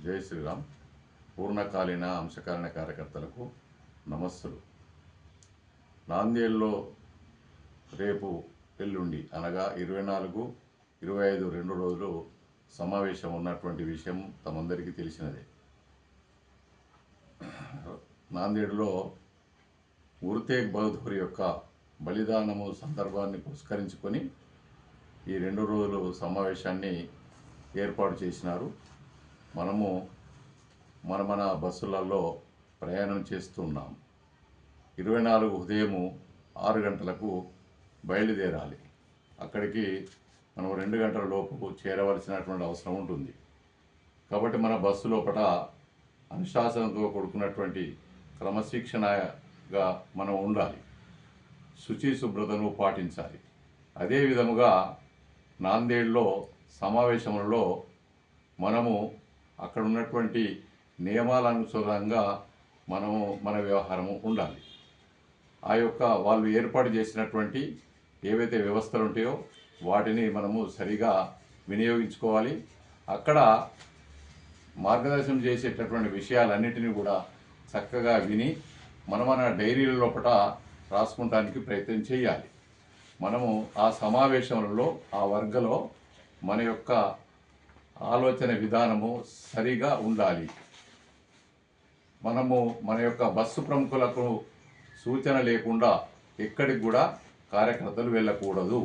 జై శ్రీరామ్. పూర్ణకాలీన అంశకాలీన కార్యకర్తలకు నమస్సులు. నాందేడ్లో రేపు ఎల్లుండి అనగా 24, 25 2 రోజులు సమావేశం ఉన్నటువంటి విషయం తమందరికీ తెలిసినదే. నాందేడ్లో గురు తేగ్ బహదూర్ యొక్క బలిదానము సందర్భాన్ని పురస్కరించుకొని ఈ 2 రోజులు సమావేశాన్ని ఏర్పాటు చేసినారు. మనము మన బస్సులలో ప్రయాణం చేస్తున్నాం. 24 ఉదయం 6 గంటలకు బయలుదేరాలి. అక్కడికి మనం 2 గంటల లోపు చేరవలసినటువంటి అవసరం ఉంటుంది. కాబట్టి మన బస్సు లోపల అనుశాసనంతో కూడుకున్నటువంటి క్రమశిక్షణగా మనం ఉండాలి. శుచి శుభ్రతను పాటించాలి. అదే విధముగా నాందేడ్లో సమావేశంలో మనము అక్కడ ఉన్నటువంటి నియమాలనుసారంగా మన వ్యవహారము ఉండాలి. ఆ యొక్క వాళ్ళు ఏర్పాటు చేసినటువంటి ఏవైతే వ్యవస్థలు ఉంటాయో వాటిని మనము సరిగా వినియోగించుకోవాలి. అక్కడ మార్గదర్శనం చేసేటటువంటి విషయాలన్నిటినీ కూడా చక్కగా విని మన డైరీల లోపల రాసుకుంటానికి ప్రయత్నం చేయాలి. మనము ఆ సమావేశంలో ఆ వర్గలో మన యొక్క ఆలోచన విధానము సరిగా ఉండాలి. మనము మన యొక్క బస్సు ప్రముఖులకు సూచన లేకుండా ఎక్కడికి కూడా కార్యకర్తలు వెళ్ళకూడదు.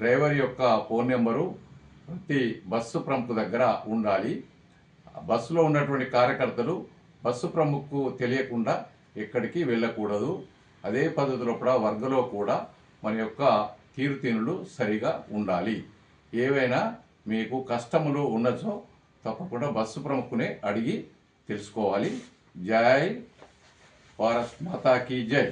డ్రైవర్ యొక్క ఫోన్ నెంబరు ప్రతి బస్సు ప్రముఖ దగ్గర ఉండాలి. బస్సులో ఉన్నటువంటి కార్యకర్తలు బస్సు ప్రముఖకు తెలియకుండా ఎక్కడికి వెళ్ళకూడదు. అదే పద్ధతిలో కూడా వర్గలో కూడా మన యొక్క తీరుతీనులు సరిగా ఉండాలి. ఏవైనా మీకు కష్టములు ఉన్నచో తప్పకుండా బస్సు ప్రముఖునే అడిగి తెలుసుకోవాలి. జై భారత్ మాతా కీ జై.